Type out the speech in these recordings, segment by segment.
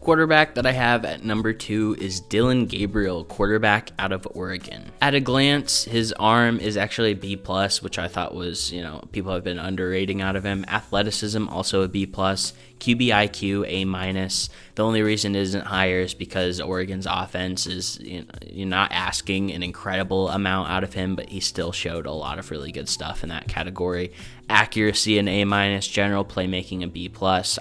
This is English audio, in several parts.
Quarterback that I have at number 2 is Dillon Gabriel, quarterback out of Oregon. At a glance, his arm is actually a B+, which I thought was, people have been underrating out of him. Athleticism, also a B+. QB IQ, A-. The only reason it isn't higher is because Oregon's offense is, you're not asking an incredible amount out of him, but he still showed a lot of really good stuff in that category. Accuracy, an A-. General playmaking, a B+.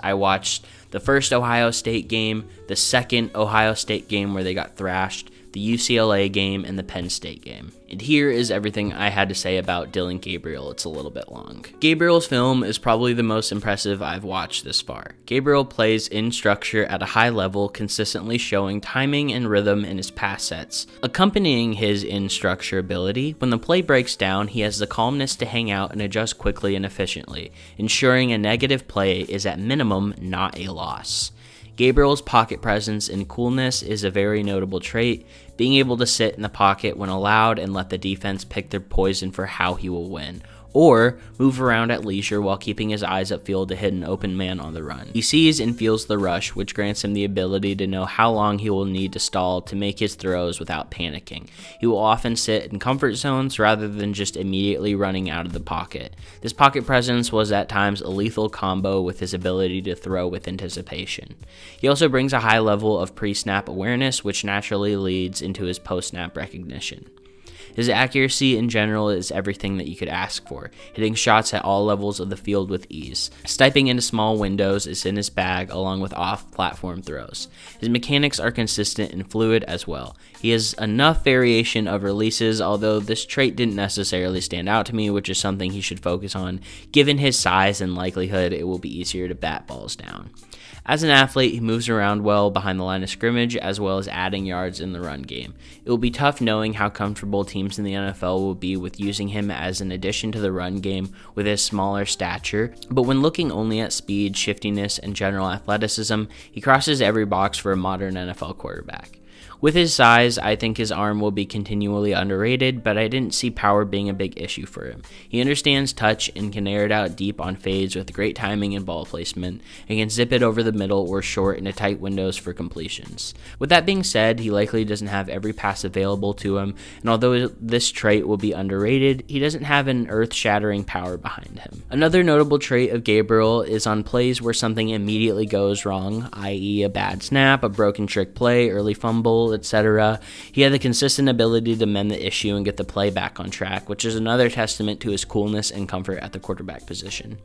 I watched the first Ohio State game, the second Ohio State game where they got thrashed, the UCLA game, and the Penn State game. And here is everything I had to say about Dillon Gabriel. It's a little bit long. Gabriel's film is probably the most impressive I've watched this far. Gabriel plays in structure at a high level, consistently showing timing and rhythm in his pass sets. Accompanying his in structure ability, when the play breaks down, he has the calmness to hang out and adjust quickly and efficiently, ensuring a negative play is at minimum not a loss. Gabriel's pocket presence and coolness is a very notable trait, being able to sit in the pocket when allowed and let the defense pick their poison for how he will win, or move around at leisure while keeping his eyes upfield to hit an open man on the run. He sees and feels the rush, which grants him the ability to know how long he will need to stall to make his throws without panicking. He will often sit in comfort zones rather than just immediately running out of the pocket. This pocket presence was at times a lethal combo with his ability to throw with anticipation. He also brings a high level of pre-snap awareness, which naturally leads into his post-snap recognition. His accuracy in general is everything that you could ask for, hitting shots at all levels of the field with ease. Sniping into small windows is in his bag, along with off-platform throws. His mechanics are consistent and fluid as well. He has enough variation of releases, although this trait didn't necessarily stand out to me, which is something he should focus on. Given his size and likelihood, it will be easier to bat balls down. As an athlete, he moves around well behind the line of scrimmage, as well as adding yards in the run game. It will be tough knowing how comfortable teams in the NFL will be with using him as an addition to the run game with his smaller stature, but when looking only at speed, shiftiness, and general athleticism, he crosses every box for a modern NFL quarterback. With his size, I think his arm will be continually underrated, but I didn't see power being a big issue for him. He understands touch and can air it out deep on fades with great timing and ball placement, and can zip it over the middle or short into tight windows for completions. With that being said, he likely doesn't have every pass available to him, and although this trait will be underrated, he doesn't have an earth-shattering power behind him. Another notable trait of Gabriel is on plays where something immediately goes wrong, i.e. a bad snap, a broken trick play, early fumble, etc. He had the consistent ability to mend the issue and get the play back on track, which is another testament to his coolness and comfort at the quarterback position.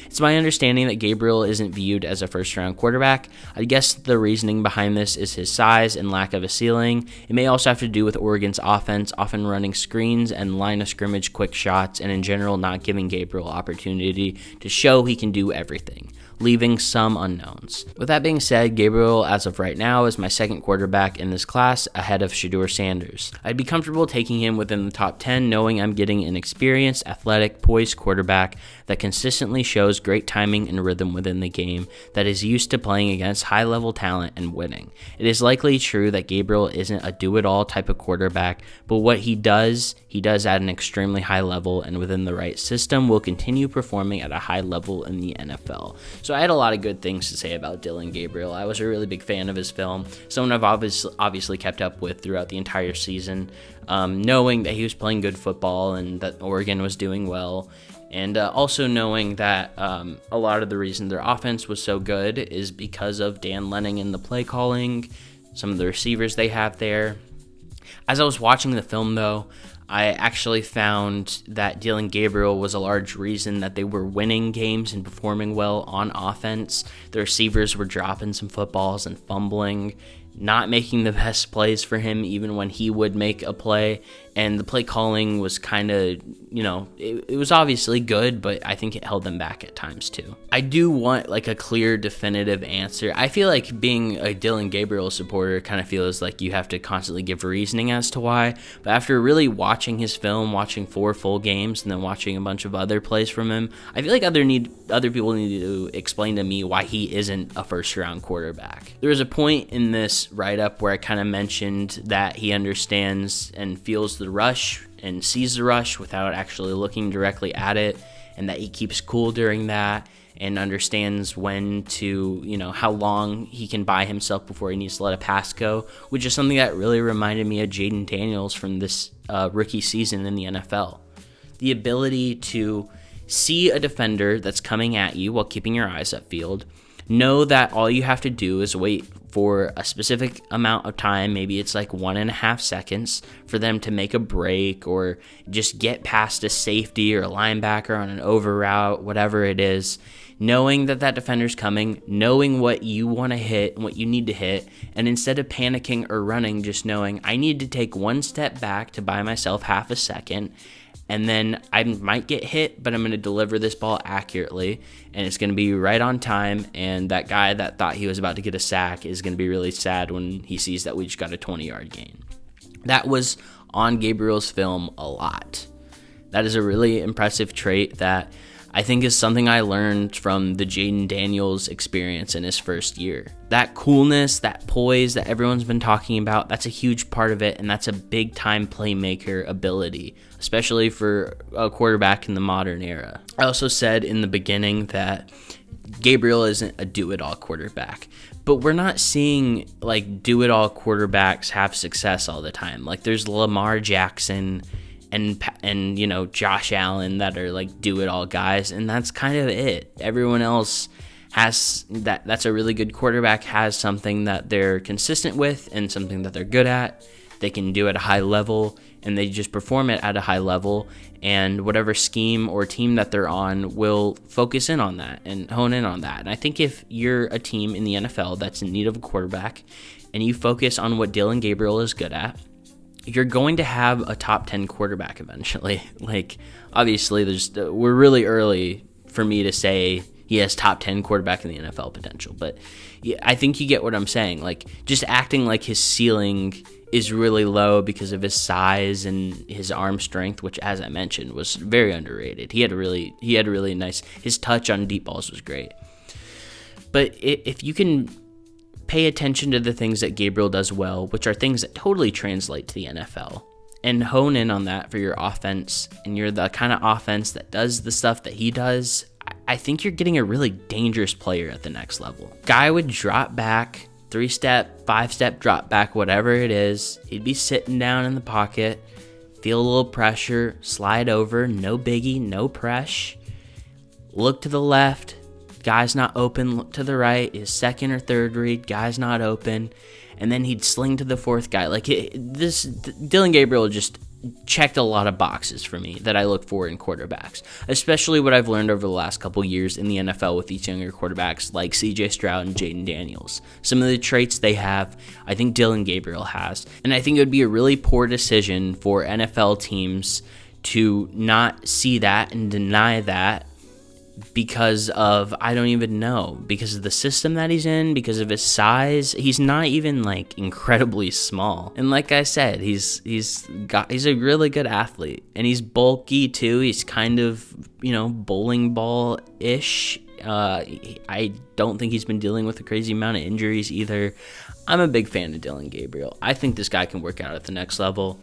It's my understanding that Gabriel isn't viewed as a first-round quarterback. I guess the reasoning behind this is his size and lack of a ceiling. It may also have to do with Oregon's offense, often running screens and line of scrimmage quick shots, and in general not giving Gabriel opportunity to show he can do everything, leaving some unknowns. With that being said, Gabriel, as of right now, is my second quarterback in this class, ahead of Shedeur Sanders. I'd be comfortable taking him within the top 10, knowing I'm getting an experienced, athletic, poised quarterback that consistently shows great timing and rhythm within the game, that is used to playing against high-level talent and winning. It is likely true that Gabriel isn't a do-it-all type of quarterback, but what he does at an extremely high level, and within the right system will continue performing at a high level in the NFL. So I had a lot of good things to say about Dillon Gabriel. I was a really big fan of his film, someone I've obviously kept up with throughout the entire season, knowing that he was playing good football and that Oregon was doing well, and also knowing that a lot of the reason their offense was so good is because of Dan Lanning and the play calling, some of the receivers they have there. As I was watching the film, though, I actually found that Dillon Gabriel was a large reason that they were winning games and performing well on offense. The receivers were dropping some footballs and fumbling, not making the best plays for him even when he would make a play. And the play calling was kind of, it was obviously good, but I think it held them back at times too. I do want like a clear, definitive answer. I feel like being a Dillon Gabriel supporter kind of feels like you have to constantly give reasoning as to why. But after really watching his film, watching 4 full games, and then watching a bunch of other plays from him, I feel like other people need to explain to me why he isn't a first-round quarterback. There was a point in this write-up where I kind of mentioned that he understands and feels the rush and sees the rush without actually looking directly at it. and that he keeps cool during that and understands when to, how long he can buy himself before he needs to let a pass go, which is something that really reminded me of Jaden Daniels from this rookie season in the NFL. The ability to see a defender that's coming at you while keeping your eyes upfield, know that all you have to do is wait for a specific amount of time, maybe it's like 1.5 seconds, for them to make a break or just get past a safety or a linebacker on an over route, whatever it is. Knowing that defender's coming, knowing what you want to hit and what you need to hit, and instead of panicking or running, just knowing I need to take one step back to buy myself half a second, and then I might get hit, but I'm going to deliver this ball accurately, and it's going to be right on time, and that guy that thought he was about to get a sack is going to be really sad when he sees that we just got a 20-yard gain. That was on Gabriel's film a lot. That is a really impressive trait that I think is something I learned from the Jaden Daniels experience in his first year. That coolness, that poise that everyone's been talking about, that's a huge part of it, and that's a big-time playmaker ability, especially for a quarterback in the modern era. I also said in the beginning that Gabriel isn't a do-it-all quarterback, but we're not seeing like do-it-all quarterbacks have success all the time. Like there's Lamar Jackson and Josh Allen that are like do-it-all guys, and that's kind of it. Everyone else has that's a really good quarterback, has something that they're consistent with and something that they're good at. They can do at a high level, and they just perform it at a high level, and whatever scheme or team that they're on will focus in on that and hone in on that. And I think if you're a team in the NFL that's in need of a quarterback and you focus on what Dillon Gabriel is good at, you're going to have a top 10 quarterback eventually. Like, obviously, we're really early for me to say he has top 10 quarterback in the NFL potential, but I think you get what I'm saying. Like, just acting like his ceiling is really low because of his size and his arm strength, which, as I mentioned, was very underrated. He had a really nice, his touch on deep balls was great. But if you can pay attention to the things that Gabriel does well, which are things that totally translate to the NFL, and hone in on that for your offense, and you're the kind of offense that does the stuff that he does, I think you're getting a really dangerous player at the next level. Guy would drop back, 3-step, 5-step drop back, whatever it is. He'd be sitting down in the pocket, feel a little pressure, slide over, no biggie, no press. Look to the left, guy's not open. Look to the right, his second or third read, guy's not open. And then he'd sling to the fourth guy. Like Dillon Gabriel just checked a lot of boxes for me that I look for in quarterbacks, especially what I've learned over the last couple years in the NFL with these younger quarterbacks like CJ Stroud and Jaden Daniels. Some of the traits they have, I think Dillon Gabriel has. And I think it would be a really poor decision for NFL teams to not see that and deny that because of, I don't even know, because of the system that he's in, because of his size. He's not even like incredibly small. And like I said, he's a really good athlete, and he's bulky too. He's kind of, bowling ball-ish. I don't think he's been dealing with a crazy amount of injuries either. I'm a big fan of Dillon Gabriel. I think this guy can work out at the next level.